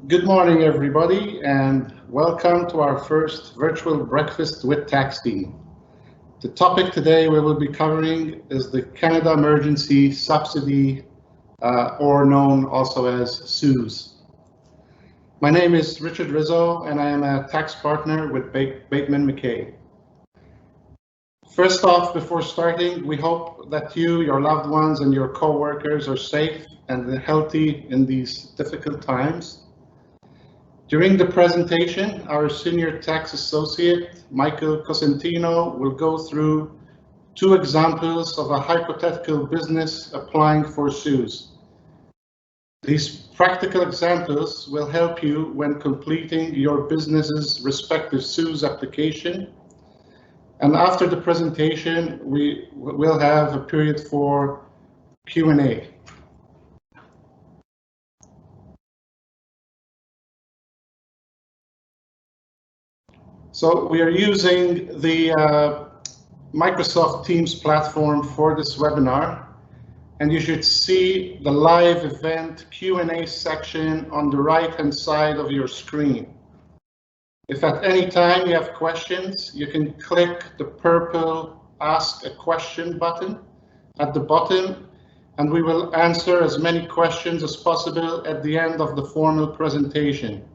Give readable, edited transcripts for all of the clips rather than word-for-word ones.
Good morning, everybody, and welcome to our first virtual breakfast with tax team. The topic today we will be covering is the Canada Emergency Subsidy, or known also as CEWS. My name is Richard Rizzo, and I am a tax partner with Bateman McKay. First off, before starting, we hope that you, your loved ones, and your co-workers are safe and healthy in these difficult times. During the presentation, our Senior Tax Associate, Michael Cosentino, will go through two examples of a hypothetical business applying for CEWS. These practical examples will help you when completing your business's respective CEWS application. And after the presentation, we will have a period for Q&A. So we are using the Microsoft Teams platform for this webinar, and you should see the live event Q&A section on the right-hand side of your screen. If at any time you have questions, you can click the purple Ask a Question button at the bottom, and we will answer as many questions as possible at the end of the formal presentation.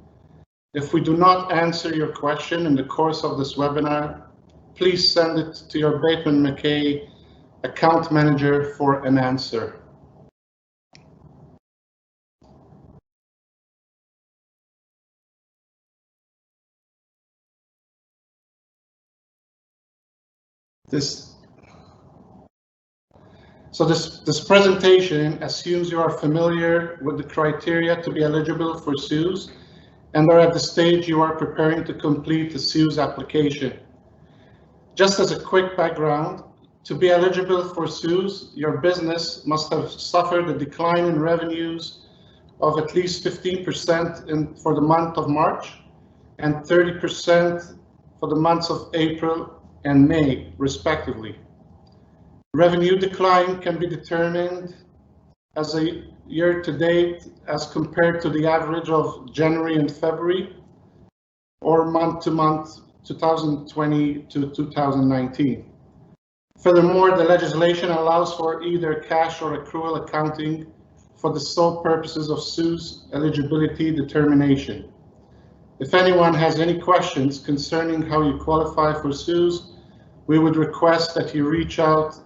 If we do not answer your question in the course of this webinar, please send it to your Bateman McKay account manager for an answer. This presentation assumes you are familiar with the criteria to be eligible for CEWS and are at the stage you are preparing to complete the CEWS application. Just as a quick background, to be eligible for CEWS, your business must have suffered a decline in revenues of at least 15% for the month of March and 30% for the months of April and May, respectively. Revenue decline can be determined as a year-to-date as compared to the average of January and February, or month-to-month 2020 to 2019. Furthermore, the legislation allows for either cash or accrual accounting for the sole purposes of CEWS eligibility determination. If anyone has any questions concerning how you qualify for CEWS, we would request that you reach out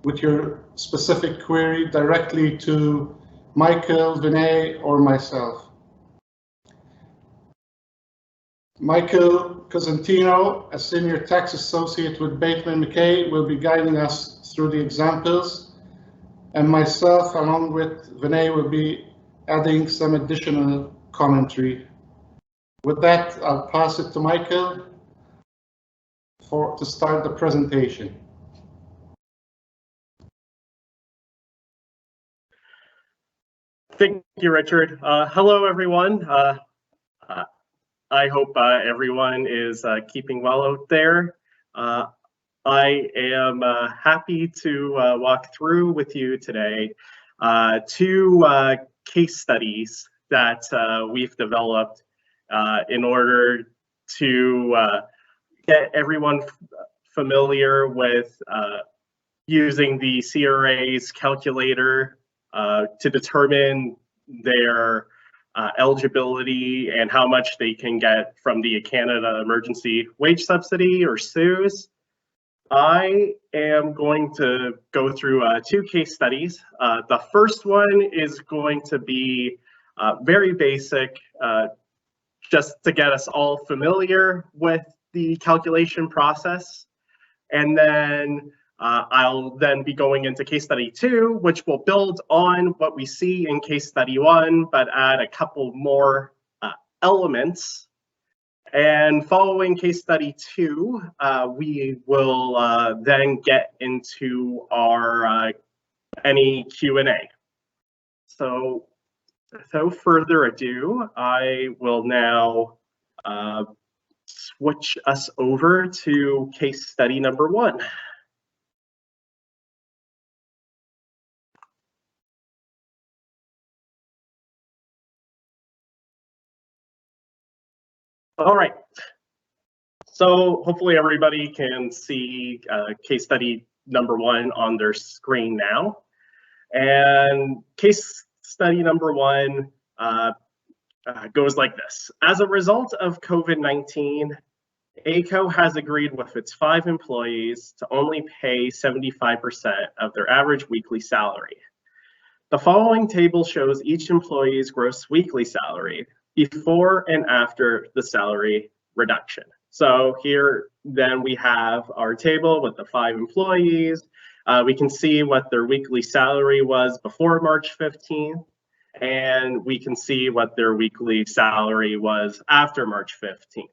with your specific query directly to Michael, Vinay, or myself. Michael Cosentino, a Senior Tax Associate with Bateman McKay, will be guiding us through the examples, and myself, along with Vinay, will be adding some additional commentary. With that, I'll pass it to Michael to start the presentation. Thank you, Richard. Hello, everyone. I hope everyone is keeping well out there. I am happy to walk through with you today two case studies that we've developed in order to get everyone familiar with using the CRA's calculator to determine their eligibility and how much they can get from the Canada Emergency Wage Subsidy, or CEWS. I am going to go through two case studies. The first one is going to be very basic, just to get us all familiar with the calculation process. And then I'll then be going into case study 2, which will build on what we see in case study 1, but add a couple more elements. And following case study 2, we will then get into our any Q&A. So without further ado, I will now switch us over to case study number 1. All right. So hopefully everybody can see case study number 1 on their screen now. And case study number 1 goes like this. As a result of COVID-19, ACO has agreed with its 5 employees to only pay 75% of their average weekly salary. The following table shows each employee's gross weekly salary before and after the salary reduction. So here then we have our table with the 5 employees. We can see what their weekly salary was before March 15th, and we can see what their weekly salary was after March 15th.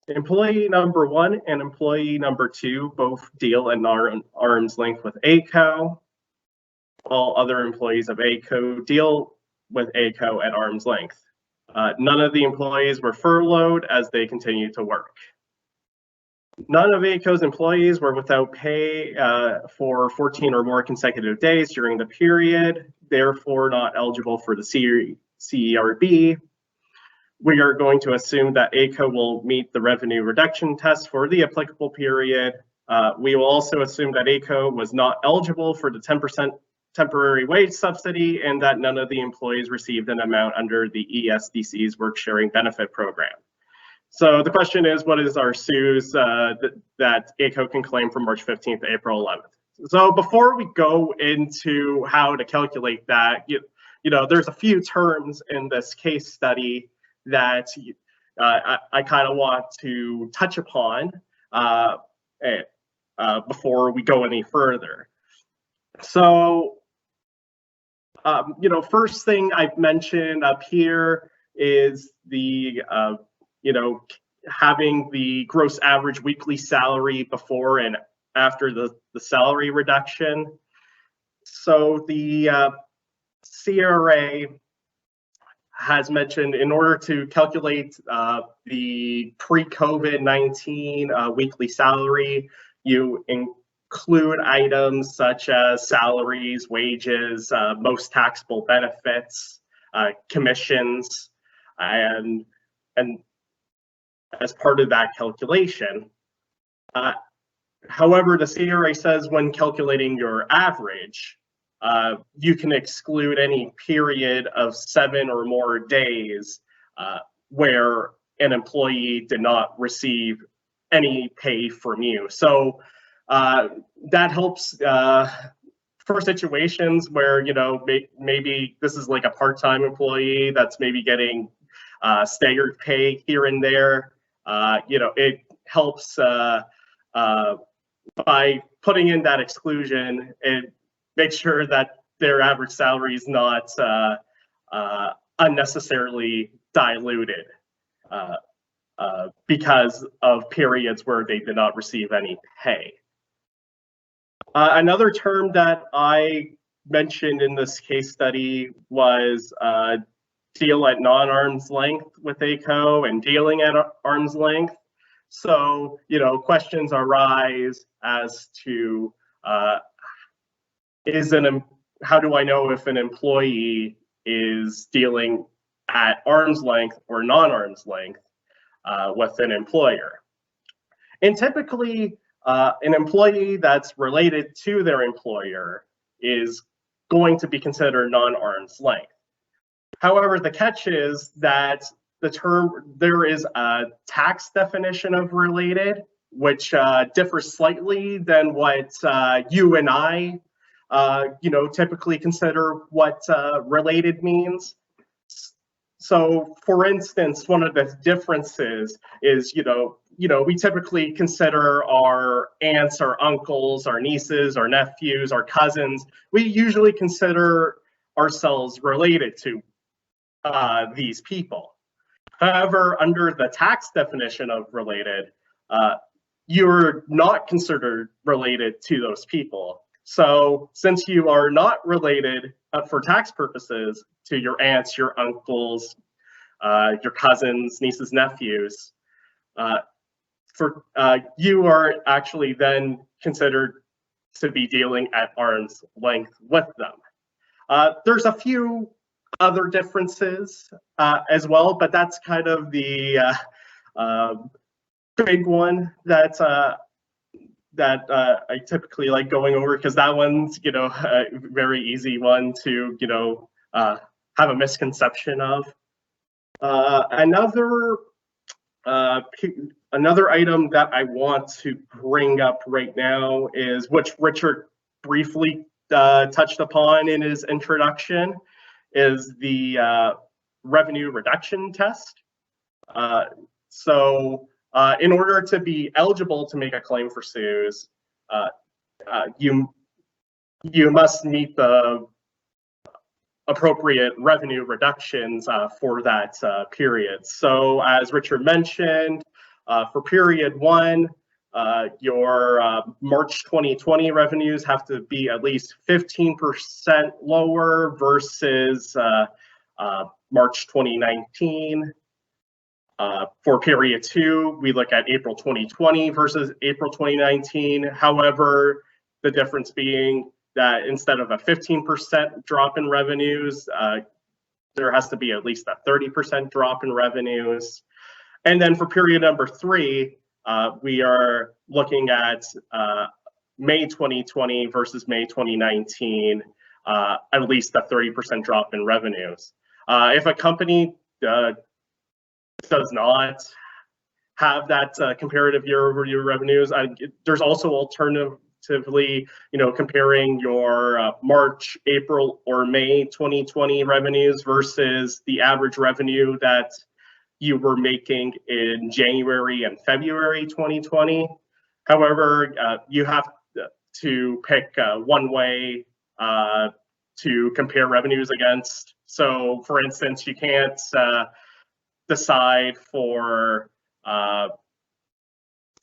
Employee number 1 and employee number 2 both deal at arm's length with ACO. All other employees of ACO deal with ACO at arm's length. None of the employees were furloughed as they continued to work. None of ACO's employees were without pay for 14 or more consecutive days during the period, therefore not eligible for the CERB. We are going to assume that ACO will meet the revenue reduction test for the applicable period. We will also assume that ACO was not eligible for the 10% temporary wage subsidy and that none of the employees received an amount under the ESDC's work sharing benefit program. So the question is, what is our CEWS that ACO can claim from March 15th to April 11th? So before we go into how to calculate that, you know, there's a few terms in this case study that I kind of want to touch upon before we go any further. So, you know, first thing I've mentioned up here is the, you know, having the gross average weekly salary before and after the salary reduction. So the CRA has mentioned in order to calculate the pre-COVID-19 weekly salary, you include items such as salaries, wages, most taxable benefits, commissions, and as part of that calculation. However, the CRA says when calculating your average, you can exclude any period of 7 or more days where an employee did not receive any pay from you. So that helps for situations where, you know, maybe this is like a part-time employee that's maybe getting staggered pay here and there. You know, it helps by putting in that exclusion, it makes sure that their average salary is not unnecessarily diluted because of periods where they did not receive any pay. Another term that I mentioned in this case study was deal at non-arm's length with ACO and dealing at arm's length. So, you know, questions arise as to how do I know if an employee is dealing at arm's length or non-arm's length with an employer? And typically, an employee that's related to their employer is going to be considered non-arm's length. However, the catch is that there is a tax definition of related, which differs slightly than what you and I, you know, typically consider what related means. So, for instance, one of the differences is, you know, we typically consider our aunts, our uncles, our nieces, our nephews, our cousins. We usually consider ourselves related to these people. However, under the tax definition of related, you're not considered related to those people. So since you are not related for tax purposes to your aunts, your uncles, your cousins, nieces, nephews, you are actually then considered to be dealing at arm's length with them. There's a few other differences as well, but that's kind of the big one that I typically like going over, because that one's, a very easy one to, have a misconception of. Another item that I want to bring up right now is, which Richard briefly touched upon in his introduction, is the revenue reduction test. In order to be eligible to make a claim for CEWS, you must meet the appropriate revenue reductions for that period. So as Richard mentioned, for period 1, your March 2020 revenues have to be at least 15% lower versus March 2019. For period 2, we look at April 2020 versus April 2019. However, the difference being that instead of a 15% drop in revenues, there has to be at least a 30% drop in revenues. And then for period number 3, we are looking at May 2020 versus May 2019, at least a 30% drop in revenues. If a company does not have that comparative year-over-year revenues, there's also alternatively, comparing your March, April, or May 2020 revenues versus the average revenue that you were making in January and February 2020. However, you have to pick one way to compare revenues against. So, for instance, you can't decide for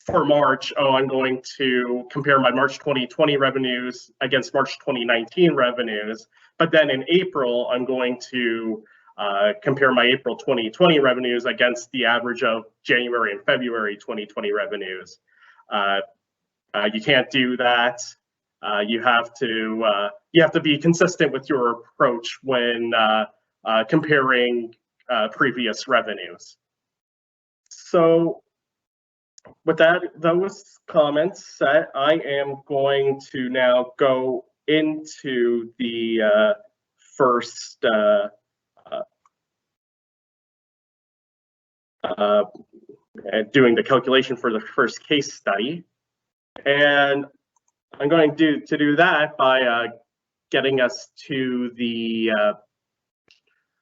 March, I'm going to compare my March 2020 revenues against March 2019 revenues, but then in April, I'm going to compare my April 2020 revenues against the average of January and February 2020 revenues. You can't do that. You have to be consistent with your approach when comparing previous revenues. So with those comments set, I am going to now go into the first doing the calculation for the first case study. And I'm going to do that by getting us to the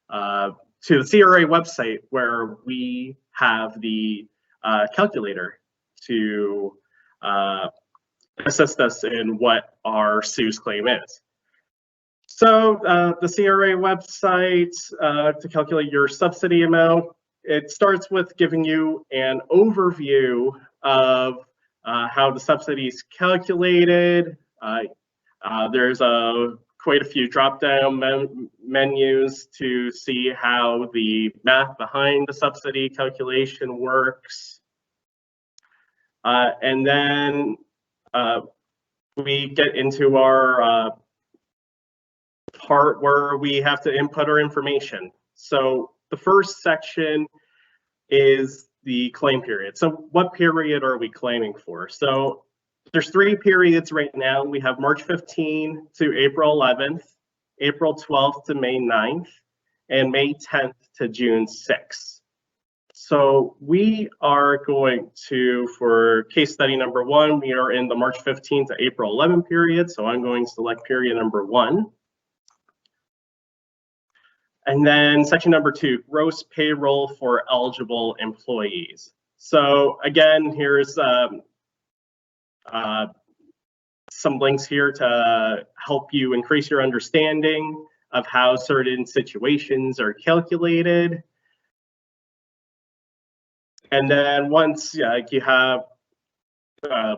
CRA website, where we have the calculator to assist us in what our CEWS claim is. So the CRA website, to calculate your subsidy amount, it starts with giving you an overview of how the subsidy is calculated. There's quite a few drop-down menus to see how the math behind the subsidy calculation works. And then we get into our part where we have to input our information. So the first section is the claim period. So what period are we claiming for? So there's 3 periods right now. We have March 15 to April 11th, April 12th to May 9th, and May 10th to June 6th. So we are going to, for case study number 1, we are in the March 15 to April 11 period. So I'm going to select period number 1. And then section number 2, gross payroll for eligible employees. So again, here's some links here to help you increase your understanding of how certain situations are calculated. And then once you have a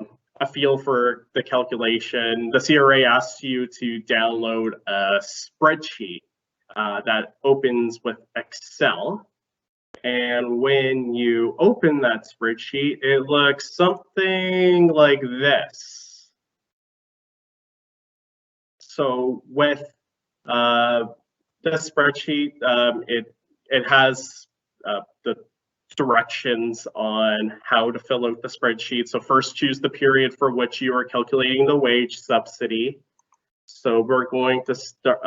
feel for the calculation, the CRA asks you to download a spreadsheet that opens with Excel. And when you open that spreadsheet, it looks something like this. So with the this spreadsheet, it has the directions on how to fill out the spreadsheet. So first, choose the period for which you are calculating the wage subsidy. So we're going to start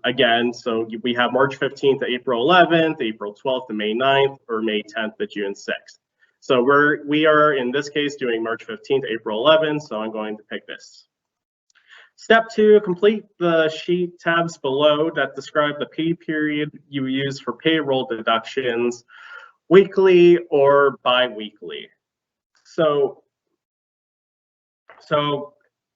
again. So we have March 15th to April 11th, April 12th to May 9th, or May 10th to June 6th. So we are in this case doing March 15th to April 11th. So I'm going to pick this. Step 2, complete the sheet tabs below that describe the pay period you use for payroll deductions, weekly or bi-weekly. So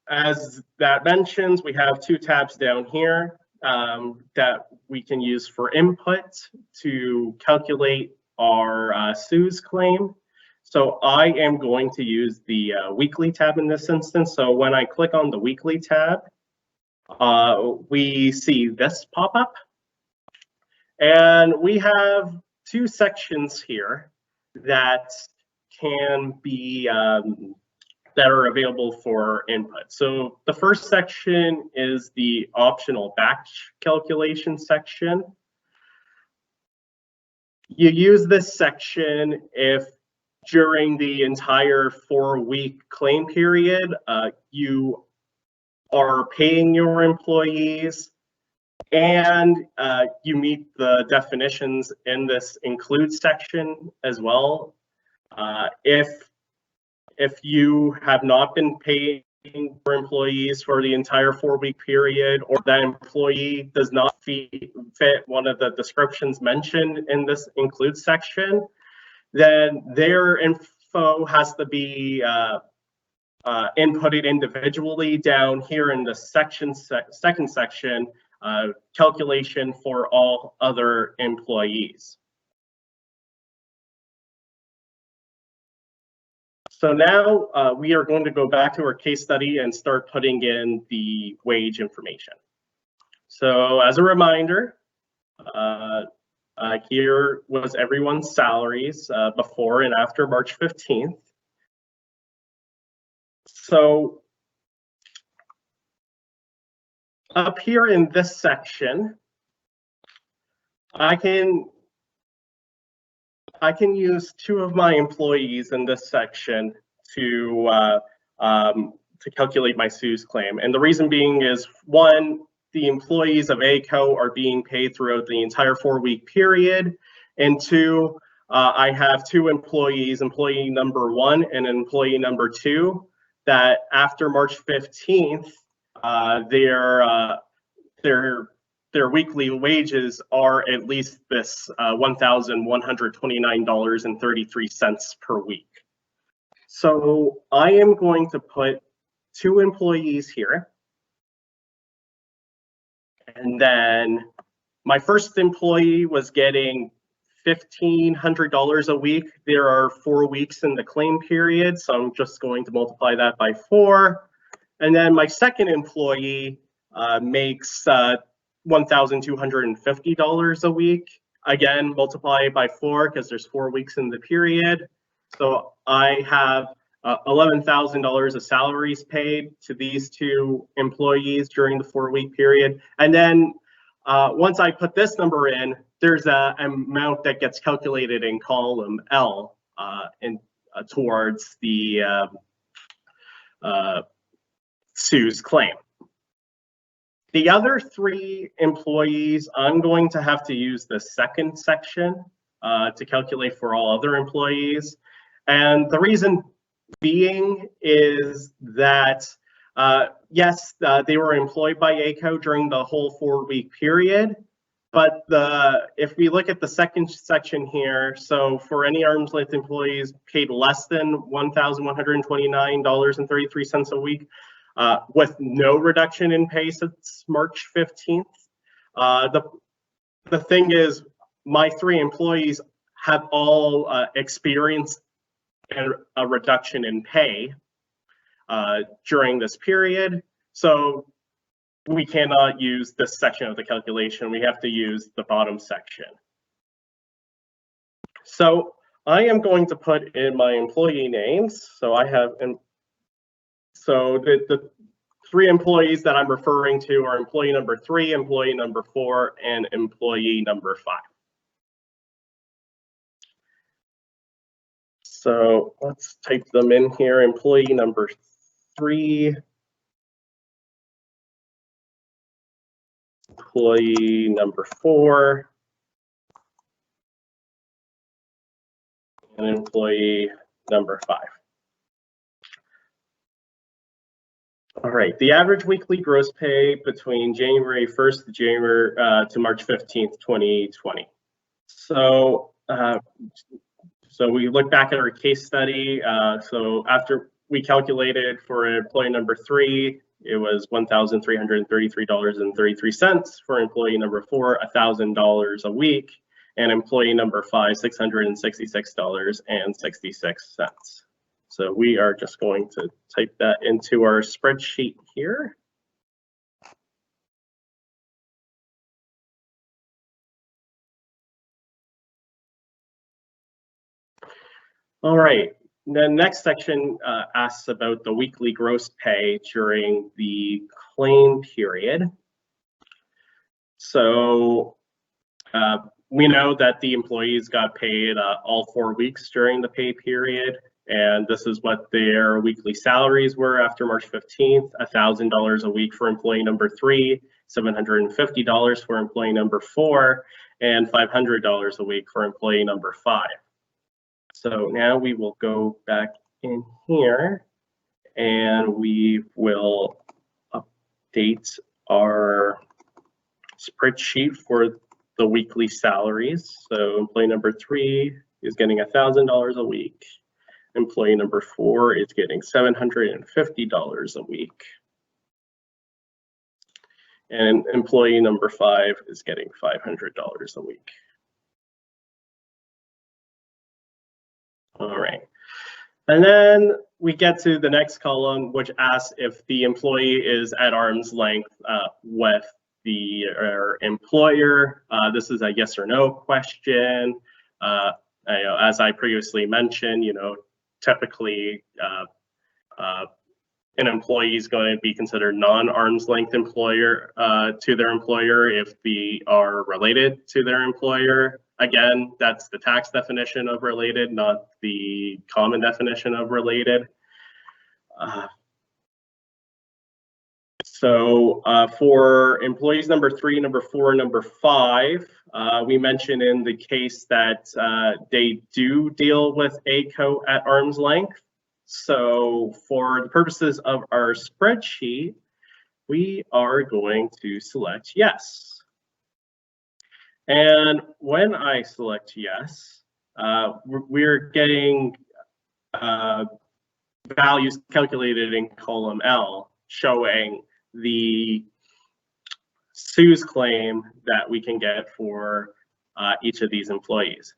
as that mentions, we have 2 tabs down here that we can use for input to calculate our CEWS claim. So I am going to use the weekly tab in this instance. So when I click on the weekly tab, we see this pop up. And we have 2 sections here that can be that are available for input. So the first section is the optional batch calculation section. You use this section if during the entire 4-week claim period, you are paying your employees and you meet the definitions in this include section as well. If you have not been paying for employees for the entire 4-week period, or that employee does not fit one of the descriptions mentioned in this include section, then their info has to be inputted individually down here in the second section, calculation for all other employees. So now we are going to go back to our case study and start putting in the wage information. So as a reminder, here was everyone's salaries before and after March 15th. So up here in this section, I can use 2 of my employees in this section to calculate my CEWS claim. And the reason being is, 1, the employees of ACO are being paid throughout the entire 4-week period. And 2, I have 2 employees, employee number 1 and employee number 2, that after March 15th, their weekly wages are at least this $1,129.33 per week. So I am going to put 2 employees here. And then my first employee was getting $1,500 a week. There are 4 weeks in the claim period, so I'm just going to multiply that by 4. And then my second employee makes $1,250 a week. Again, multiply by 4 because there's 4 weeks in the period. So I have $11,000 of salaries paid to these 2 employees during the 4-week period. And then once I put this number in, there's an amount that gets calculated in column L towards the CEWS claim. The other 3 employees, I'm going to have to use the second section to calculate for all other employees. And the reason being is that, yes, they were employed by ACO during the whole 4-week period. But if we look at the second section here, so for any arm's length employees paid less than $1,129.33 a week, with no reduction in pay since March 15th. The thing is, my 3 employees have all experienced a reduction in pay during this period. So we cannot use this section of the calculation. We have to use the bottom section. So I am going to put in my employee names. So I have, so three employees that I'm referring to are employee number 3, employee number 4, and employee number 5. So let's type them in here. Employee number 3, employee number 4, and employee number 5. All right, the average weekly gross pay between January 1st to March 15th, 2020. So we look back at our case study. So after we calculated for employee number 3, it was $1,333.33. For employee number 4, $1,000 a week, and employee number 5, $666.66. So we are just going to type that into our spreadsheet here. All right, the next section asks about the weekly gross pay during the claim period. So we know that the employees got paid all 4 weeks during the pay period, and this is what their weekly salaries were after March 15th, $1,000 a week for employee number 3, $750 for employee number 4, and $500 a week for employee number 5. So now we will go back in here and we will update our spreadsheet for the weekly salaries. So employee number 3 is getting $1,000 a week. Employee number 4 is getting $750 a week. And employee number 5 is getting $500 a week. All right. And then we get to the next column, which asks if the employee is at arm's length with the employer. This is a yes or no question. As I previously mentioned, typically an employee is going to be considered non-arm's length employer to their employer if they are related to their employer. Again, that's the tax definition of related, not the common definition of related. So for employees number 3, number 4, number 5, we mentioned in the case that they do deal with ACO at arm's length. So for the purposes of our spreadsheet, we are going to select yes. And when I select yes, we're getting values calculated in column L showing the CEWS claim that we can get for each of these employees.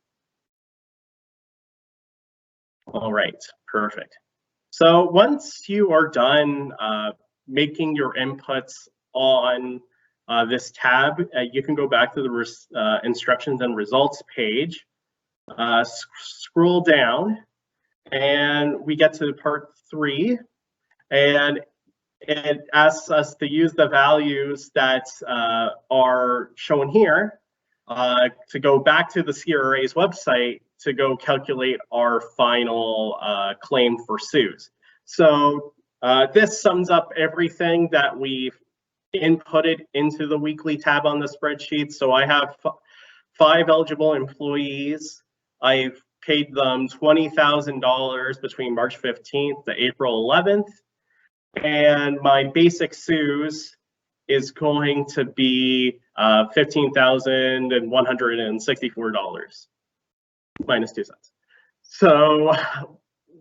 All right, perfect. So once you are done making your inputs on this tab, you can go back to the instructions and results page, scroll down, and we get to part 3, and it asks us to use the values that are shown here to go back to the CRA's website to go calculate our final claim for CEWS. So this sums up everything that we've inputted into the weekly tab on the spreadsheet. So I have 5 eligible employees. I've paid them $20,000 between March 15th to April 11th. And my basic CEWS is going to be $15,164 minus 2 cents. So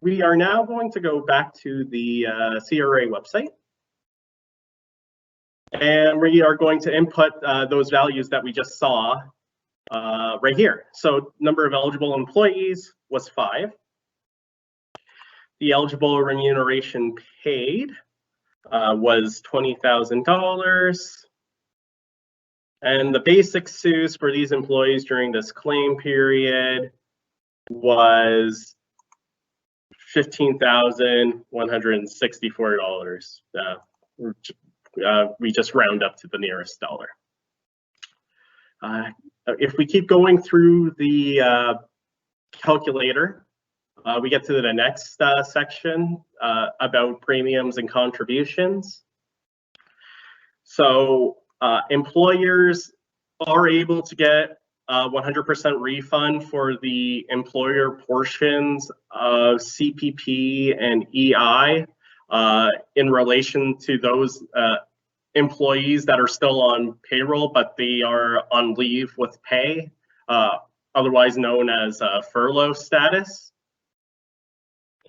we are now going to go back to the CRA website. And we are going to input those values that we just saw right here. So number of eligible employees was 5. The eligible remuneration paid was $20,000. And the basic CEWS for these employees during this claim period was $15,164. we just round up to the nearest dollar. If we keep going through the calculator, we get to the next section about premiums and contributions. So employers are able to get 100% refund for the employer portions of CPP and EI in relation to those employees that are still on payroll, but they are on leave with pay, otherwise known as furlough status.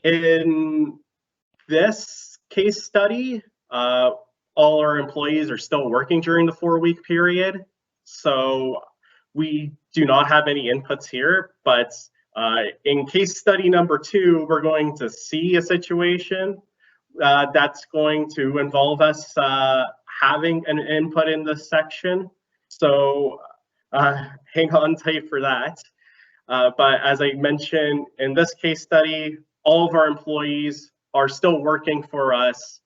In this case study, all our employees are still working during the 4-week period. So we do not have any inputs here, but in case study number 2, we're going to see a situation that's going to involve us having an input in this section. So hang on tight for that. But as I mentioned, in this case study, all of our employees are still working for us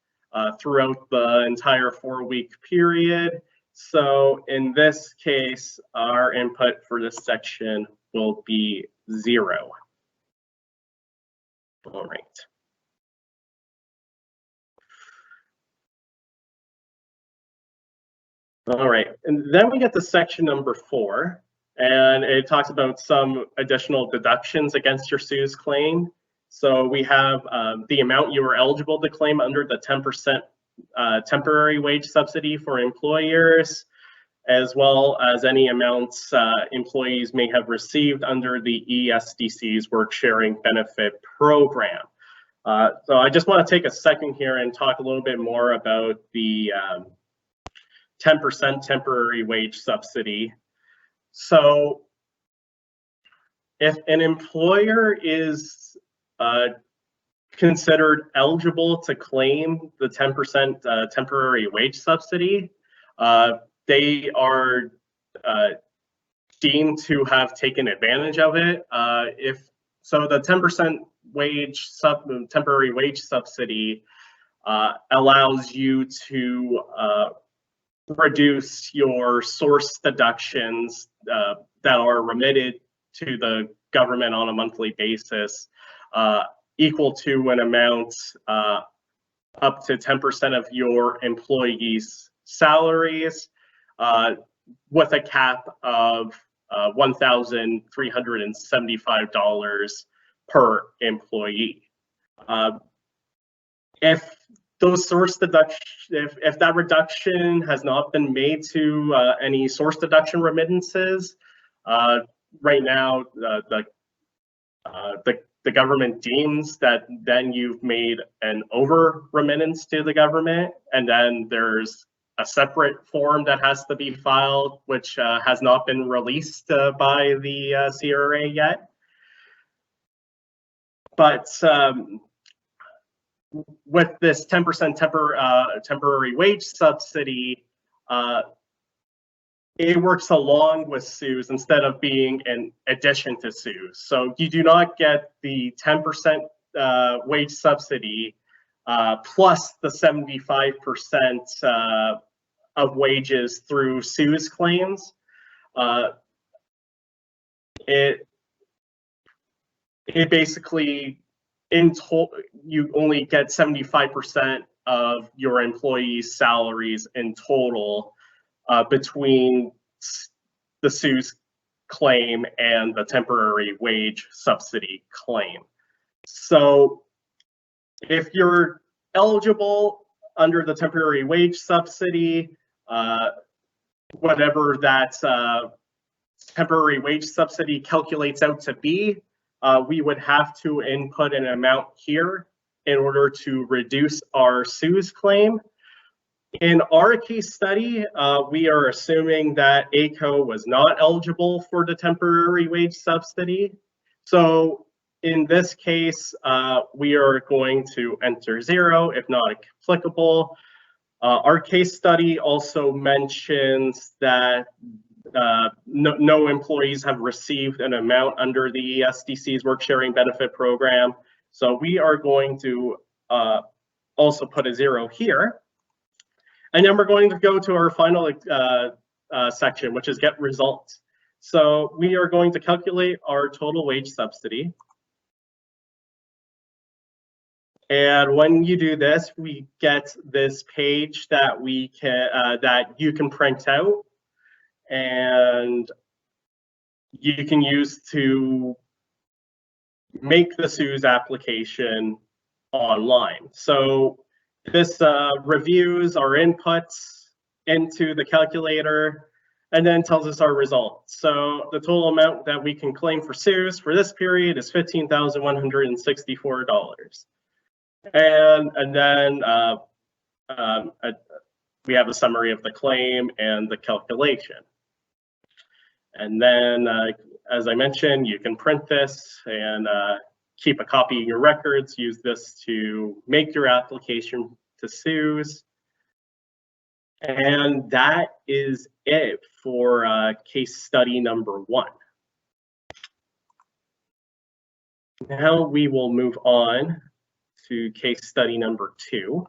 throughout the entire 4-week period. So in this case, our input for this section will be 0. All right. All right, and then we get to section number 4, and it talks about some additional deductions against your CEWS claim. So we have the amount you are eligible to claim under the 10% temporary wage subsidy for employers, as well as any amounts employees may have received under the ESDC's work sharing benefit program. So I just want to take a second here and talk a little bit more about the 10% temporary wage subsidy. So if an employer is considered eligible to claim the 10% temporary wage subsidy, they are deemed to have taken advantage of it. So the 10% temporary wage subsidy allows you to reduce your source deductions that are remitted to the government on a monthly basis, equal to an amount up to 10% of your employees' salaries, with a cap of $1,375 per employee. If those source deductions, if that reduction has not been made to any source deduction remittances, right now the government deems that then you've made an over remittance to the government, and then there's a separate form that has to be filed, which has not been released by the CRA yet. But with this 10% temporary wage subsidy, it works along with CEWS instead of being in addition to CEWS. So you do not get the 10% wage subsidy plus the 75% of wages through CEWS claims. It basically, in total, you only get 75% of your employees' salaries in total between the CEWS claim and the temporary wage subsidy claim. So if you're eligible under the temporary wage subsidy, whatever that temporary wage subsidy calculates out to be, we would have to input an amount here in order to reduce our CEWS claim. In our case study, we are assuming that ACO was not eligible for the temporary wage subsidy. So in this case, we are going to enter 0 if not applicable. Our case study also mentions that no employees have received an amount under the ESDC's work sharing benefit program. So we are going to also put a 0 here. And then we're going to go to our final section, which is get results. So we are going to calculate our total wage subsidy. And when you do this, we get this page that we can that you can print out and you can use to make the CEWS application online. So this reviews our inputs into the calculator and then tells us our results. So the total amount that we can claim for CEWS for this period is $15,164. And then we have a summary of the claim and the calculation. And then, as I mentioned, you can print this and keep a copy of your records, use this to make your application to CEWS. And that is it for case study number 1. Now we will move on to case study number 2.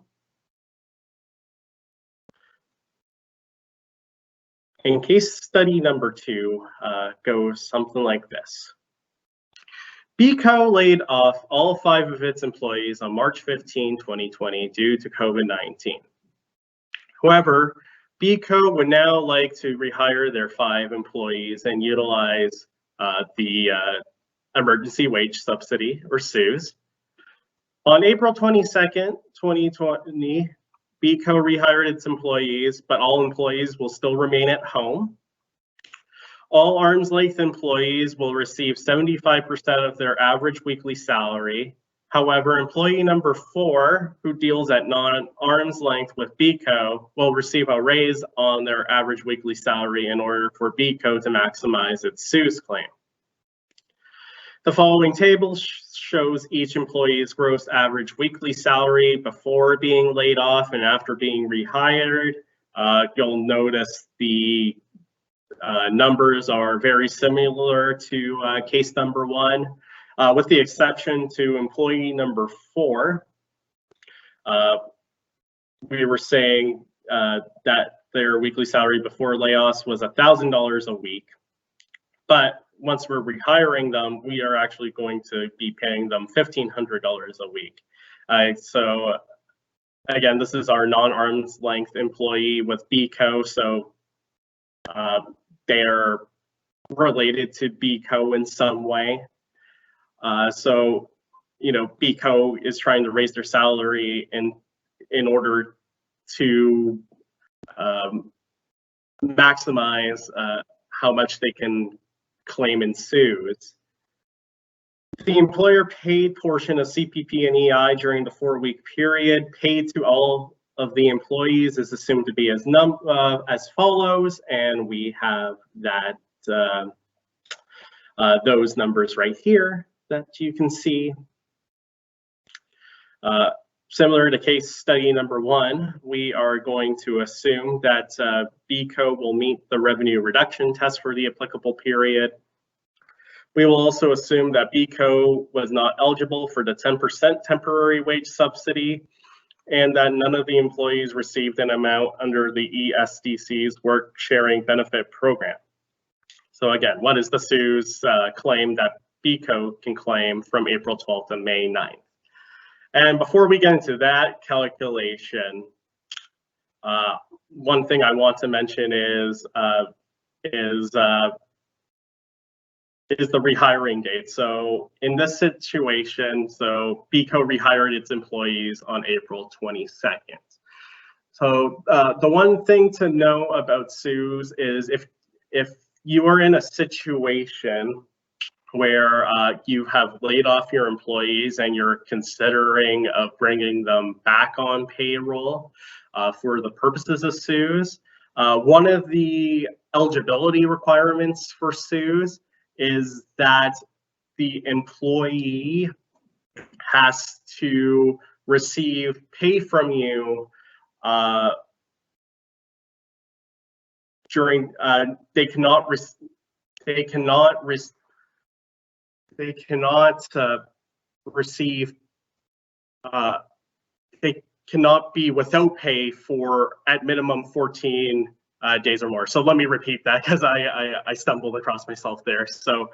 And case study number 2 goes something like this. BCO laid off all 5 of its employees on March 15, 2020 due to COVID-19. However, BCO would now like to rehire their 5 employees and utilize the emergency wage subsidy, or CEWS. On April 22nd, 2020, BCO rehired its employees, but all employees will still remain at home. All arm's length employees will receive 75% of their average weekly salary. However, employee number 4, who deals at non-arm's length with BCO, will receive a raise on their average weekly salary in order for BCO to maximize its CEWS claim. The following table shows each employee's gross average weekly salary before being laid off and after being rehired. You'll notice the numbers are very similar to case number 1, with the exception to employee number 4. We were saying that their weekly salary before layoffs was $1,000 a week, but once we're rehiring them, we are actually going to be paying them $1,500 a week. So again, this is our non-arm's length employee with BCO, so they're related to BCO in some way. So, you know, BCO is trying to raise their salary in order to maximize how much they can claim in CEWS. The employer paid portion of CPP and EI during the 4-week period paid to all of the employees is assumed to be as follows, and we have that those numbers right here that you can see. Similar to case study number 1, we are going to assume that BCO will meet the revenue reduction test for the applicable period. We will also assume that BCO was not eligible for the 10% temporary wage subsidy and that none of the employees received an amount under the ESDC's work sharing benefit program. So again, what is the CEWS claim that BCO can claim from April 12th and May 9th? And before we get into that calculation, one thing I want to mention is the rehiring date. So in this situation, so BCO rehired its employees on April 22nd. So the one thing to know about CEWS is if you are in a situation where you have laid off your employees and you're considering of bringing them back on payroll for the purposes of CEWS, one of the eligibility requirements for CEWS is that the employee has to receive pay from you during they cannot receive cannot be without pay for at minimum 14 days or more. So let me repeat that because I stumbled across myself there. So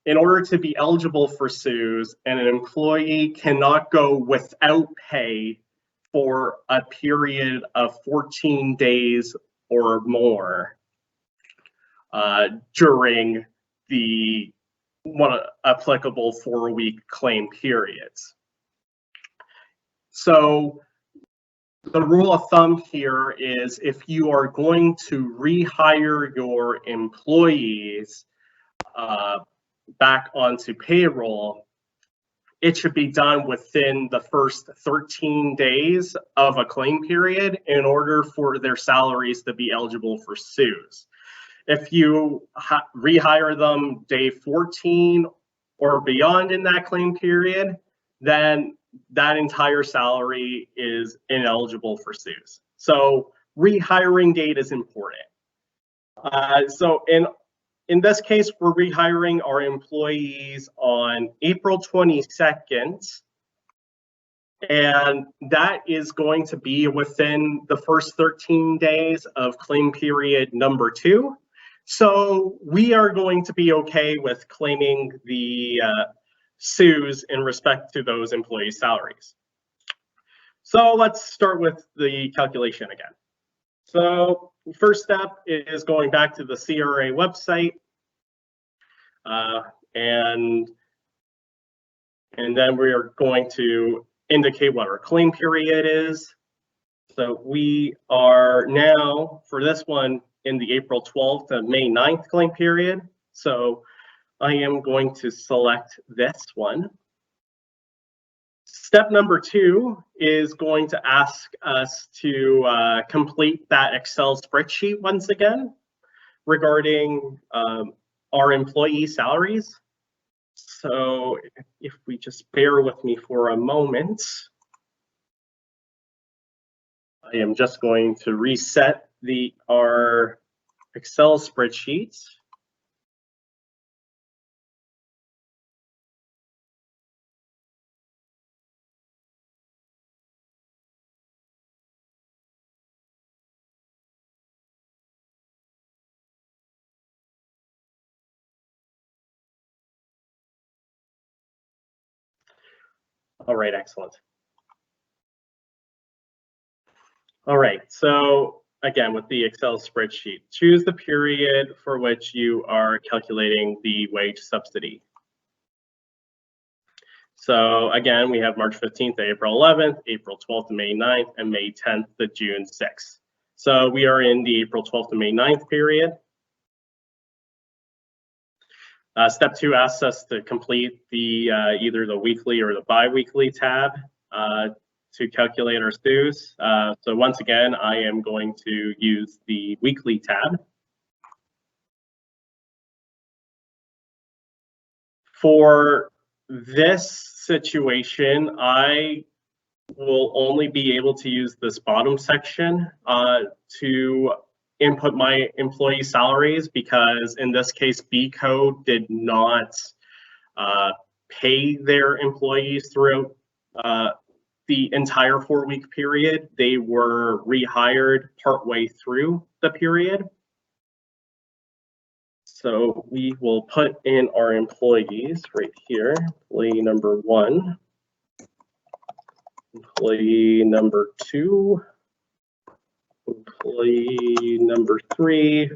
in order to be eligible for CEWS, an employee cannot go without pay for a period of 14 days or more during the applicable 4-week claim periods. So the rule of thumb here is if you are going to rehire your employees back onto payroll, it should be done within the first 13 days of a claim period in order for their salaries to be eligible for CEWS. If you rehire them day 14 or beyond in that claim period, then that entire salary is ineligible for CEWS. So rehiring date is important. So in this case, we're rehiring our employees on April 22nd, and that is going to be within the first 13 days of claim period number 2. So we are going to be okay with claiming the CEWS in respect to those employees' salaries. So let's start with the calculation again. So first step is going back to the CRA website, and then we are going to indicate what our claim period is. So we are now, for this one, in the April 12th to May 9th claim period. So I am going to select this one. Step number 2 is going to ask us to complete that Excel spreadsheet once again regarding our employee salaries. So if we just bear with me for a moment, I am just going to reset our Excel spreadsheet. All right, excellent. All right, so again, with the Excel spreadsheet, choose the period for which you are calculating the wage subsidy. So again, we have March 15th to April 11th, April 12th to May 9th, and May 10th to June 6th. So we are in the April 12th to May 9th period. Step 2 asks us to complete the either the weekly or the bi-weekly tab to calculate our CEWS. So once again, I am going to use the weekly tab. For this situation, I will only be able to use this bottom section to input my employee salaries, because in this case, B Code did not pay their employees throughout the entire 4-week period. They were rehired partway through the period. So we will put in our employees right here, employee number 1, employee number 2, employee number 3,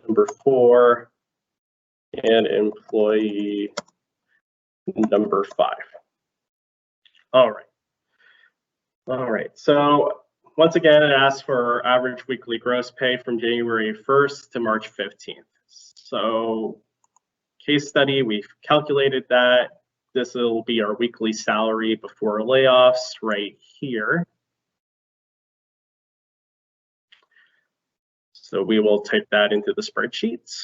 number 4, and employee number 5. All right. So once again, it asks for average weekly gross pay from January 1st to March 15th. So case study, we've calculated that. This will be our weekly salary before layoffs right here. So we will type that into the spreadsheets.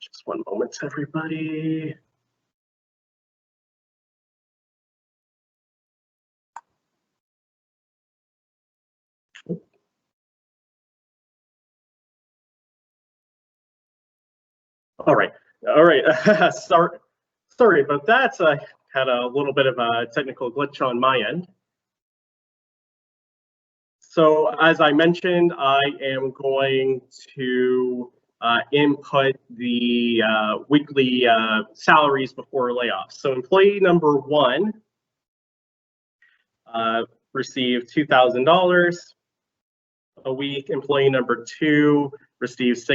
Just one moment, everybody. All right. Sorry about that. I had a little bit of a technical glitch on my end. So as I mentioned, I am going to input the weekly salaries before layoffs. So employee number 1 received $2,000 a week. Employee number 2 received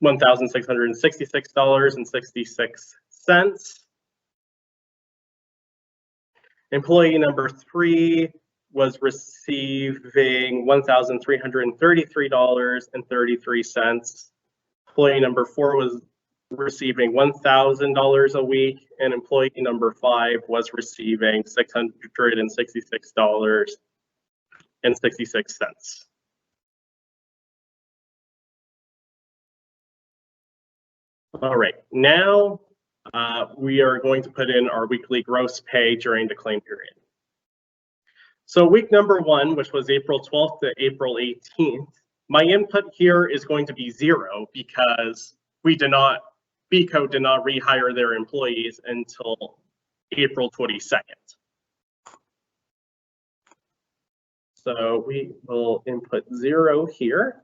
$1,666.66. Employee number 3 was receiving $1,333.33. Employee number 4 was receiving $1,000 a week, and employee number 5 was receiving $666.66. All right, now we are going to put in our weekly gross pay during the claim period. So week number 1, which was April 12th to April 18th, my input here is going to be 0 because BCO did not rehire their employees until April 22nd. So we will input 0 here.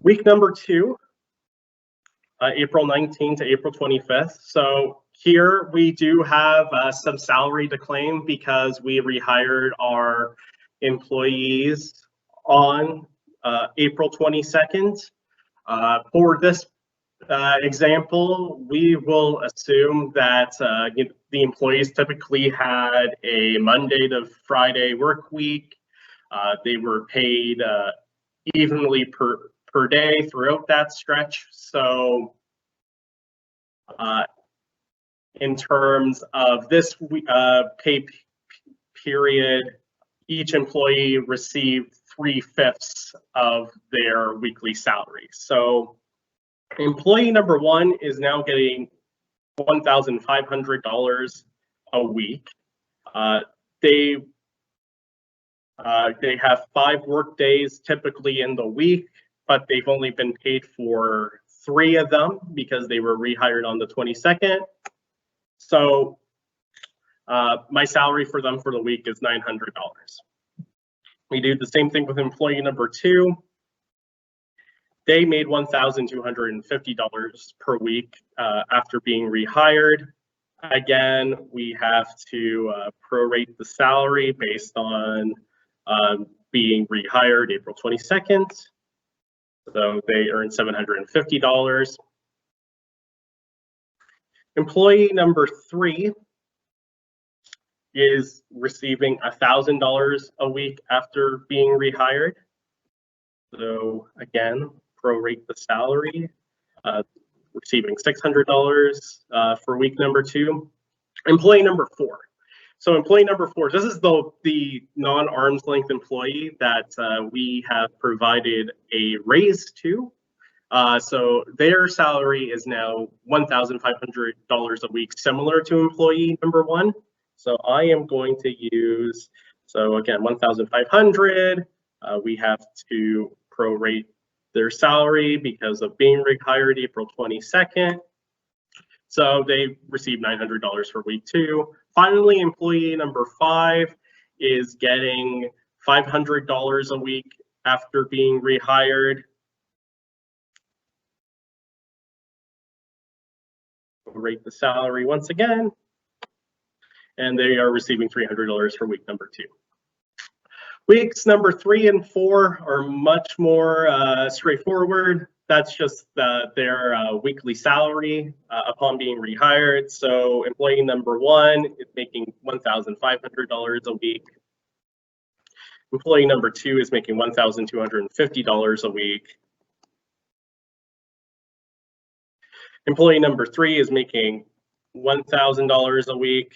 Week number 2, April 19th to April 25th. So here we do have some salary to claim because we rehired our employees on April 22nd. For this example, we will assume that the employees typically had a Monday to Friday work week. They were paid evenly per day throughout that stretch. So in terms of this pay period, each employee received 3/5 of their weekly salary. So employee number 1 is now getting $1,500 a week. They have 5 work days typically in the week, but they've only been paid for 3 of them because they were rehired on the 22nd. So my salary for them for the week is $900. We do the same thing with employee number 2. They made $1,250 per week after being rehired. Again, we have to prorate the salary based on being rehired April 22nd. So they earned $750. Employee number 3 is receiving $1,000 a week after being rehired. So again, prorate the salary, receiving $600 for week number 2. Employee number 4. So employee number 4, this is the non-arm's length employee that we have provided a raise to. So their salary is now $1,500 a week, similar to employee number 1. So I am going to use, so again, $1,500. We have to prorate their salary because of being rehired April 22nd. So they received $900 for week 2. Finally, employee number 5 is getting $500 a week after being rehired. Rate the salary once again, and they are receiving $300 for week number 2. Weeks number 3 and 4 are much more straightforward. That's just their weekly salary upon being rehired. So employee number 1 is making $1,500 a week. Employee number 2 is making $1,250 a week. Employee number 3 is making $1,000 a week.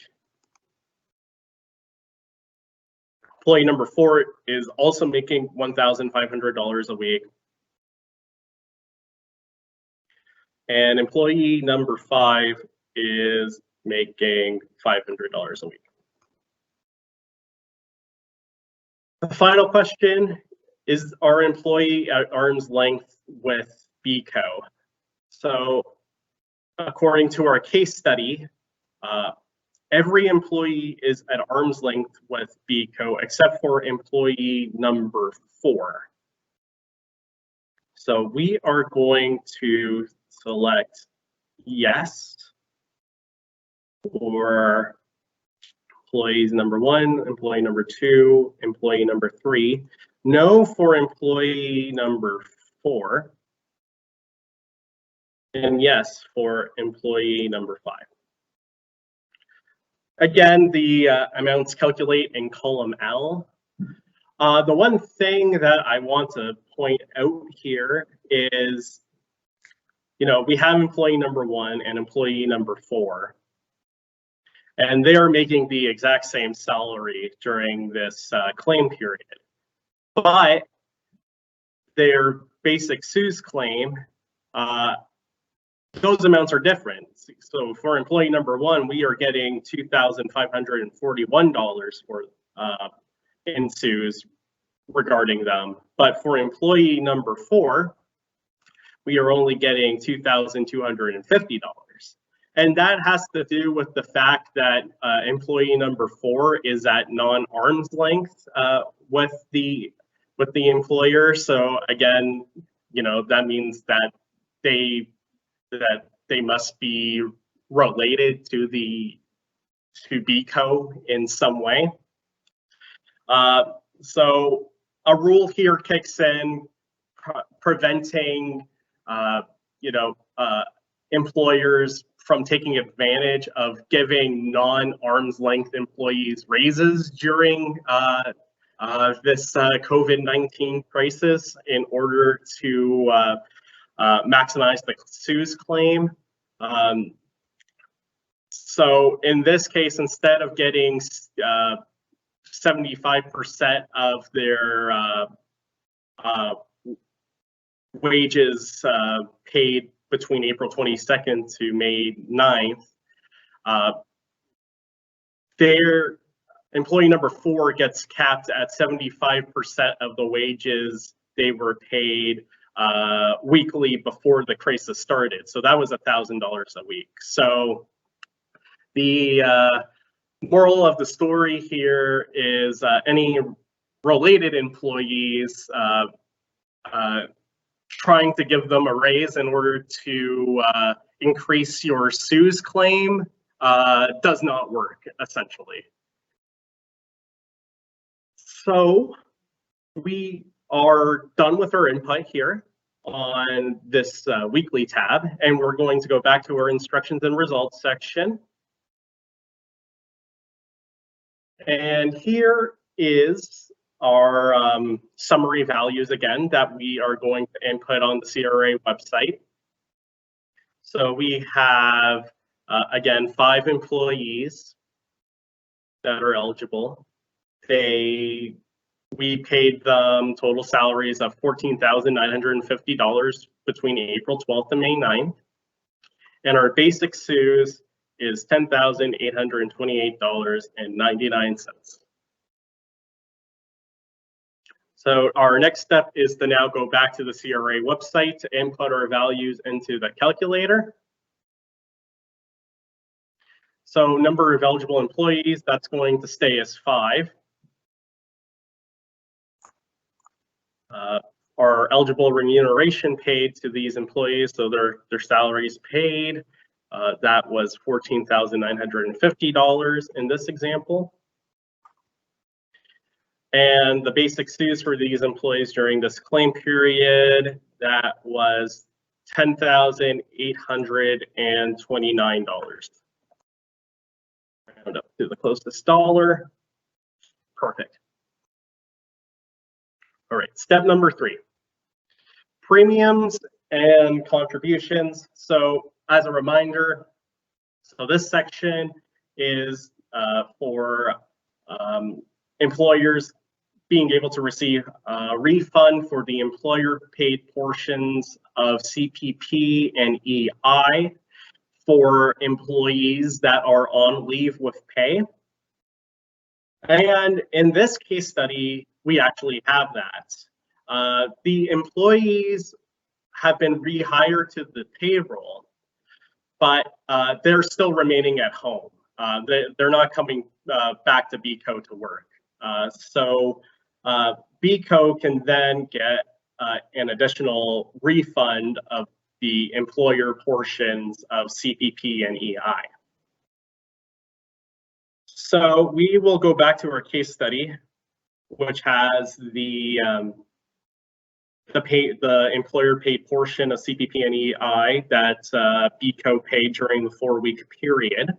Employee number 4 is also making $1,500 a week. And employee number 5 is making $500 a week. The final question is, our employee at arm's length with BCO. So according to our case study, every employee is at arm's length with BCO except for employee number 4. So we are going to select yes for employees number 1, employee number 2, employee number 3, no for employee number 4, and yes for employee number 5. Again, the amounts calculate in column L. The one thing that I want to point out here is, we have employee number 1 and employee number 4, and they are making the exact same salary during this claim period. But their basic CEWS claim, those amounts are different. So for employee number 1, we are getting $2,541 for in CEWS regarding them. But for employee number 4, we are only getting $2,250. And that has to do with the fact that employee number 4 is at non-arm's length with the employer. So again, that means that they must be related to BCO in some way. So a rule here kicks in, preventing employers from taking advantage of giving non-arm's length employees raises during this COVID-19 crisis in order to maximize the CEWS claim. So in this case, instead of getting 75% of their wages paid between April 22nd to May 9th, their employee number 4 gets capped at 75% of the wages they were paid weekly before the crisis started. So that was $1,000 a week. So the moral of the story here is any related employees trying to give them a raise in order to increase your CEWS claim does not work, essentially. So we are done with our input here on this weekly tab, and we're going to go back to our instructions and results section. And here is our summary values again that we are going to input on the CRA website. So we have, again, 5 employees that are eligible. We paid them total salaries of $14,950 between April 12th and May 9th. And our basic CEWS is $10,828.99. So our next step is to now go back to the CRA website to input our values into the calculator. So number of eligible employees, that's going to stay as 5. Our eligible remuneration paid to these employees, so their salaries paid, that was $14,950 in this example. And the basic CEWS for these employees during this claim period, that was $10,829. Round up to the closest dollar. Perfect. All right, step number 3, premiums and contributions. So as a reminder, so this section is for employers being able to receive a refund for the employer paid portions of CPP and EI for employees that are on leave with pay. And in this case study, we actually have that. The employees have been rehired to the payroll, but they're still remaining at home. They're not coming back to BCO to work. So BCO can then get an additional refund of the employer portions of CPP and EI. So we will go back to our case study, which has the employer paid portion of CPP and EI that BCO paid during the 4-week period.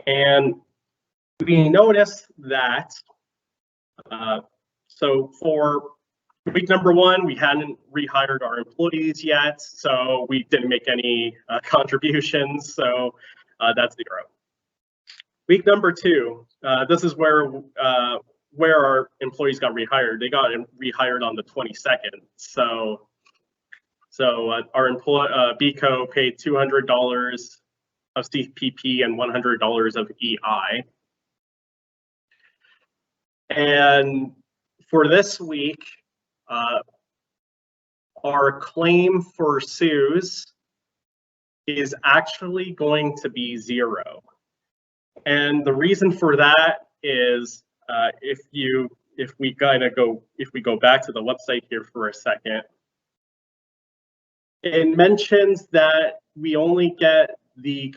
And we noticed that, so for week number 1, we hadn't rehired our employees yet, so we didn't make any contributions, so that's 0. Week number 2, this is where our employees got rehired. They got rehired on the 22nd. So our BCO paid $200 of CPP and $100 of EI. And for this week, our claim for CEWS is actually going to be 0. And the reason for that is if we go back to the website here for a second, it mentions that we only get the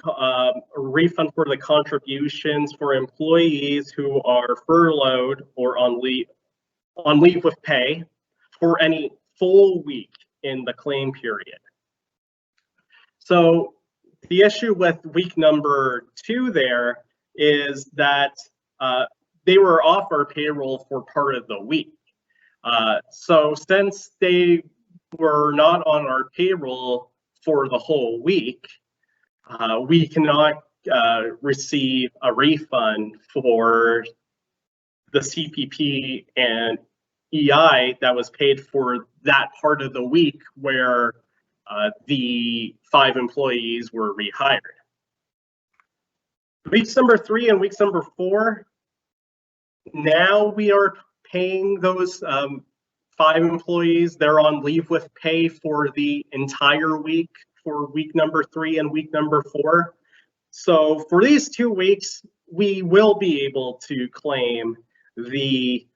refund for the contributions for employees who are furloughed or on leave with pay for any full week in the claim period. So the issue with week number 2 there is that they were off our payroll for part of the week. So since they were not on our payroll for the whole week, we cannot receive a refund for the CPP and EI that was paid for that part of the week where the 5 employees were rehired. Weeks number 3 and weeks number 4, now we are paying those 5 employees. They're on leave with pay for the entire week for week number 3 and week number 4. So for these 2 weeks, we will be able to claim the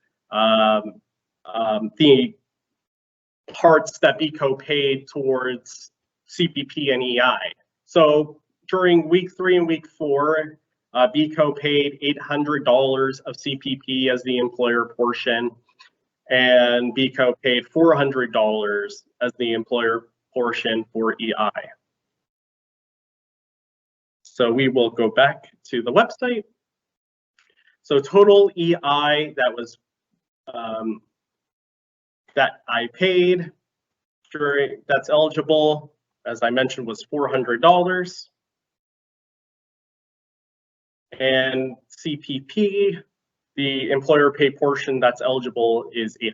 parts that BCO paid towards CPP and EI. So during week 3 and week 4, BCO paid $800 of CPP as the employer portion, and BCO paid $400 as the employer portion for EI. So we will go back to the website. So total EI that was that I paid during that's eligible, as I mentioned, was $400. And CPP, the employer pay portion that's eligible, is $800.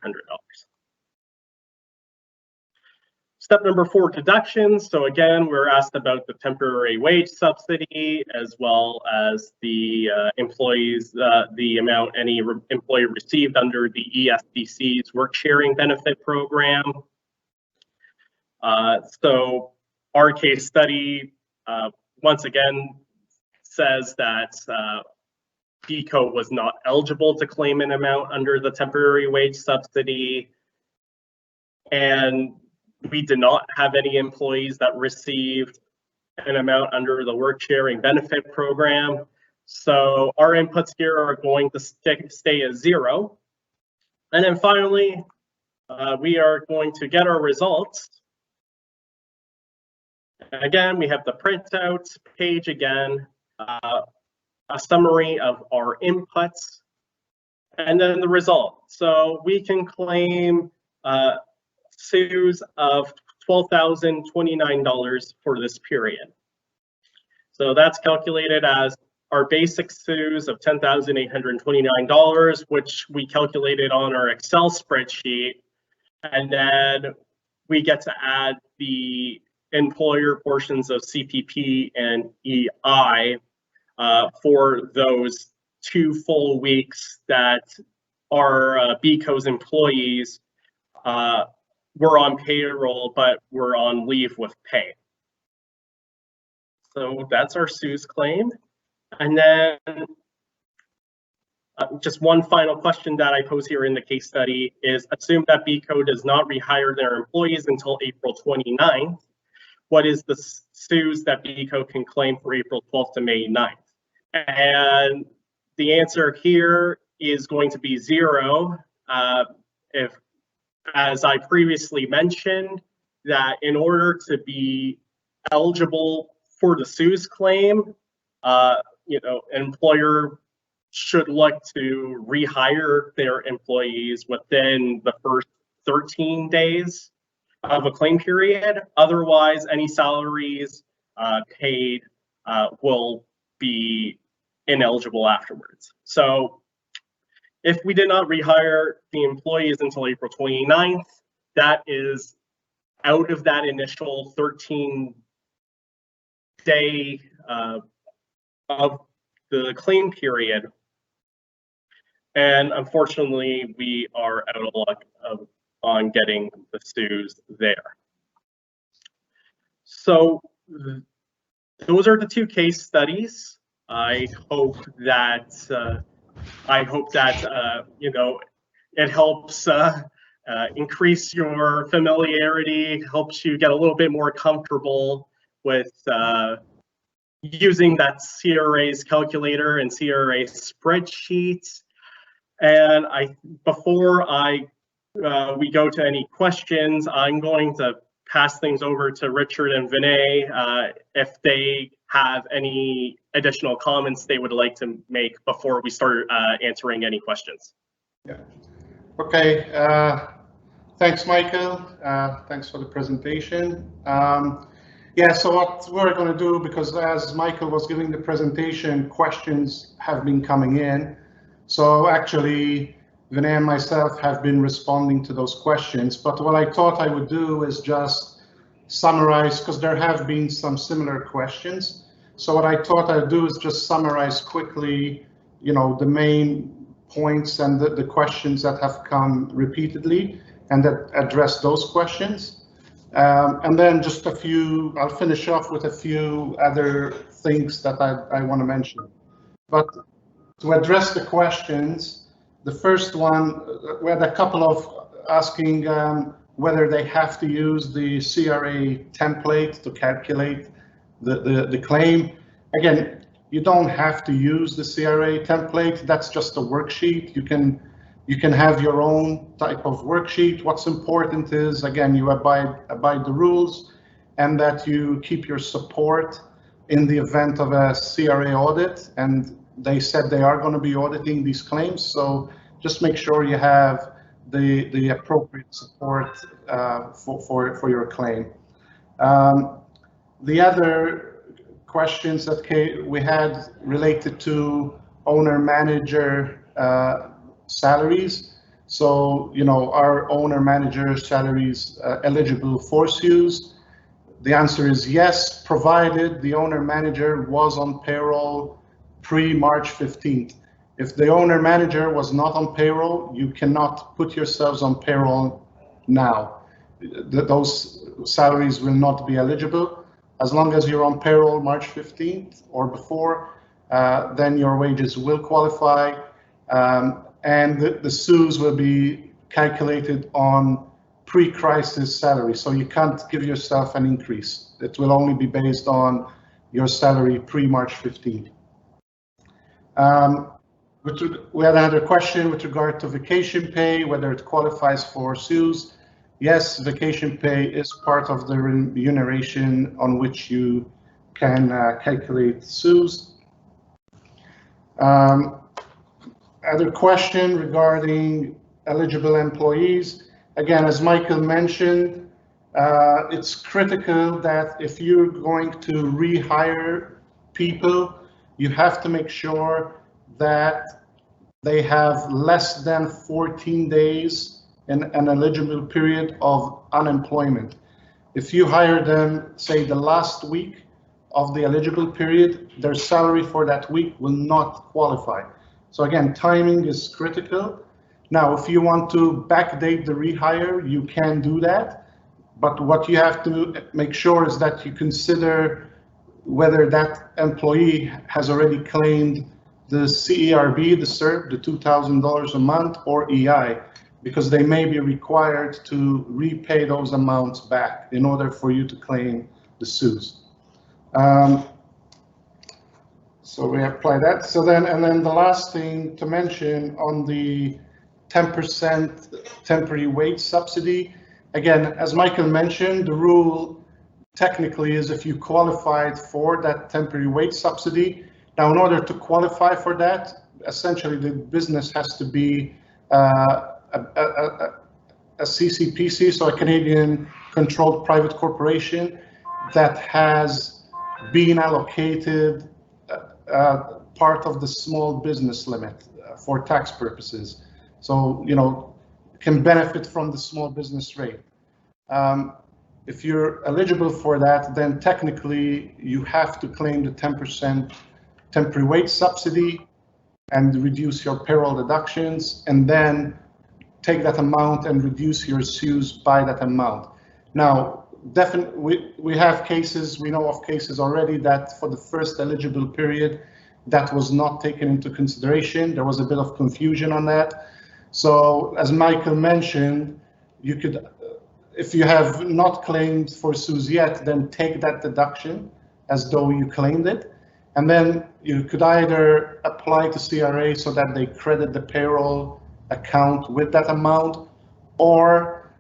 Step number 4, deductions. So again, we're asked about the temporary wage subsidy, as well as the employees, the amount any employee received under the ESDC's work sharing benefit program. So our case study, once again, says that BCO was not eligible to claim an amount under the temporary wage subsidy, and we did not have any employees that received an amount under the work sharing benefit program. So our inputs here are going to stay at 0. And then finally, we are going to get our results. Again, we have the printout page again, a summary of our inputs, and then the result. So we can claim CEWS of $12,029 for this period. So that's calculated as our basic CEWS of $10,829, which we calculated on our Excel spreadsheet, and then we get to add the employer portions of CPP and EI for those 2 full weeks that our BCO's employees we're on payroll, but we're on leave with pay. So that's our CEWS claim. And then just one final question that I pose here in the case study is, assume that BCO does not rehire their employees until April 29th. What is the CEWS that BCO can claim for April 12th to May 9th? And the answer here is going to be 0. If, as I previously mentioned, that in order to be eligible for the CEWS claim, an employer should look to rehire their employees within the first 13 days of a claim period. Otherwise, any salaries paid will be ineligible afterwards. So if we did not rehire the employees until April 29th, that is out of that initial 13-day of the claim period. And unfortunately, we are out of luck on getting the CEWS there. So those are the 2 case studies. I hope that it helps increase your familiarity, helps you get a little bit more comfortable with using that CRA's calculator and CRA spreadsheet. And before we go to any questions, I'm going to pass things over to Richard and Vinay if they have any additional comments they would like to make before we start answering any questions. Yeah. Okay. Thanks, Michael. Thanks for the presentation. Yeah, so what we're going to do, because as Michael was giving the presentation, questions have been coming in. So actually, Vinay and myself have been responding to those questions. But what I thought I would do is just summarize, because there have been some similar questions. So what I thought I'd do is just summarize quickly, the main points and the questions that have come repeatedly, and that address those questions. And then just I'll finish off with a few other things that I want to mention. But to address the questions, the first one, we had a couple of asking whether they have to use the CRA template to calculate the claim. Again, you don't have to use the CRA template. That's just a worksheet. You can have your own type of worksheet. What's important is, again, you abide the rules, and that you keep your support in the event of a CRA audit. And they said they are going to be auditing these claims, so just make sure you have the appropriate support for your claim. The other questions that we had related to owner-manager salaries. So, are owner-manager salaries eligible for CEWS? The answer is yes, provided the owner-manager was on payroll pre-March 15th. If the owner-manager was not on payroll, you cannot put yourselves on payroll now. Those salaries will not be eligible. As long as you're on payroll March 15th or before, then your wages will qualify, and the CEWS will be calculated on pre-crisis salary. So you can't give yourself an increase. It will only be based on your salary pre-March 15th. We had another question with regard to vacation pay, whether it qualifies for CEWS. Yes, vacation pay is part of the remuneration on which you can calculate CEWS. Other question regarding eligible employees. Again, as Michael mentioned, it's critical that if you're going to rehire people, you have to make sure that they have less than 14 days in an eligible period of unemployment. If you hire them, say, the last week of the eligible period, their salary for that week will not qualify. So again, timing is critical. Now, if you want to backdate the rehire, you can do that. But what you have to make sure is that you consider whether that employee has already claimed the CERB, the CERB, the $2,000 a month, or EI, because they may be required to repay those amounts back in order for you to claim the CEWS. So we apply that. So then, and then the last thing to mention on the 10% temporary wage subsidy, again, as Michael mentioned, the rule technically is if you qualified for that temporary wage subsidy. Now, in order to qualify for that, essentially the business has to be a CCPC, so a Canadian controlled private corporation that has been allocated part of the small business limit for tax purposes. So, you know, can benefit from the small business rate. If you're eligible for that, then technically you have to claim the 10% temporary wage subsidy and reduce your payroll deductions, and then take that amount and reduce your CEWS by that amount. Now, definitely, we have cases, we know of cases already that for the first eligible period, that was not taken into consideration. There was a bit of confusion on that. So as Michael mentioned, you could, if you have not claimed for CEWS yet, then take that deduction as though you claimed it. And then you could either apply to CRA so that they credit the payroll account with that amount, or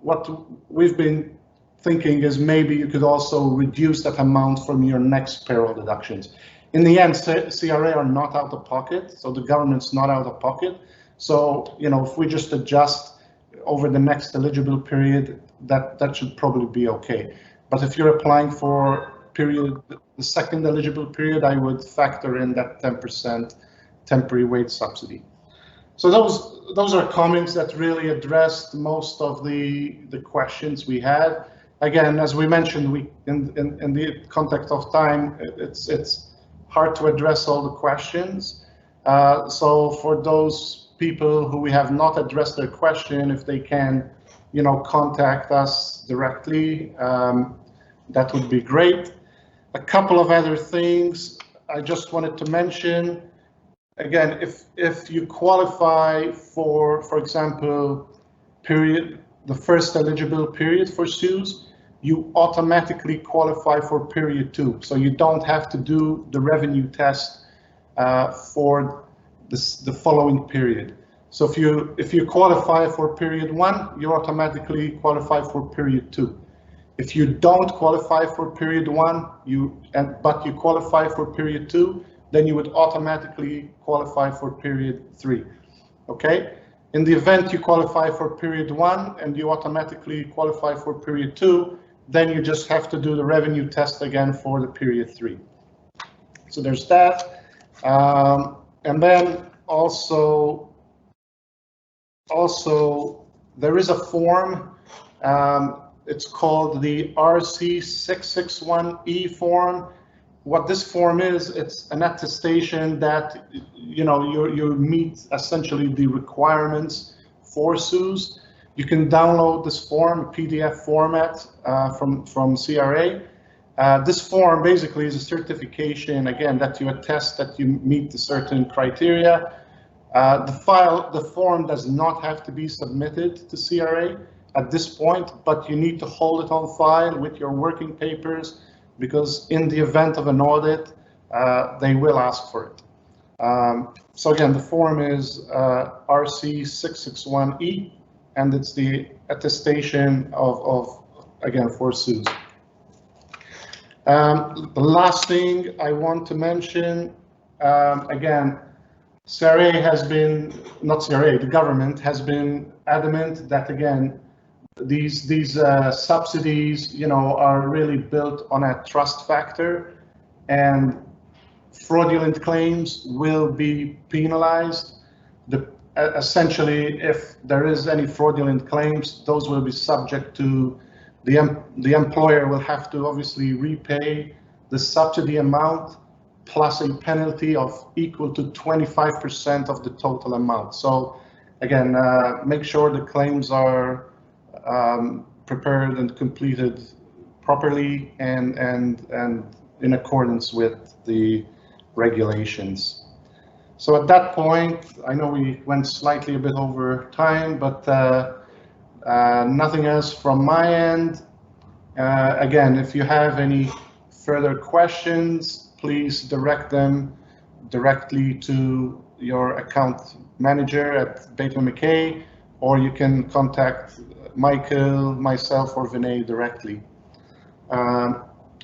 what we've been thinking is maybe you could also reduce that amount from your next payroll deductions. In the end, CRA are not out of pocket, so the government's not out of pocket. So, you know, if we just adjust over the next eligible period, that should probably be okay. But if you're applying for period, the second eligible period, I would factor in that 10% temporary wage subsidy. So those are comments that really addressed most of the questions we had. Again, as we mentioned, we in the context of time, it's hard to address all the questions. So for those people who we have not addressed their question, if they can, you know, contact us directly, that would be great. A couple of other things I just wanted to mention. Again, if you qualify for example, the first eligible period for CEWS, you automatically qualify for period 2. So you don't have to do the revenue test for the following period. So if you qualify for period 1, you automatically qualify for period 2. If you don't qualify for period 1, but you qualify for period 2, then you would automatically qualify for period 3. Okay? In the event you qualify for period 1 and you automatically qualify for period 2, then you just have to do the revenue test again for the period 3. So there's that. And then also there is a form. It's called the RC661E form. What this form is, it's an attestation that you meet essentially the requirements for CEWS. You can download this form, PDF format from CRA. This form basically is a certification, again, that you attest that you meet the certain criteria. The form does not have to be submitted to CRA at this point, but you need to hold it on file with your working papers, because in the event of an audit, they will ask for it. So again, the form is RC661E, and it's the attestation of again, for CEWS. The last thing I want to mention, again, CRA has been, not CRA, the government has been adamant that, again, these subsidies, are really built on a trust factor, and fraudulent claims will be penalized. Essentially, if there is any fraudulent claims, those will be subject to the employer will have to obviously repay the subsidy amount plus a penalty of equal to 25% of the total amount. So again, make sure the claims are prepared and completed properly and in accordance with the regulations. So at that point, I know we went slightly a bit over time, but nothing else from my end. Again, if you have any further questions, please direct them directly to your account manager at Bateman McKay, or you can contact Michael, myself, or Vinay directly.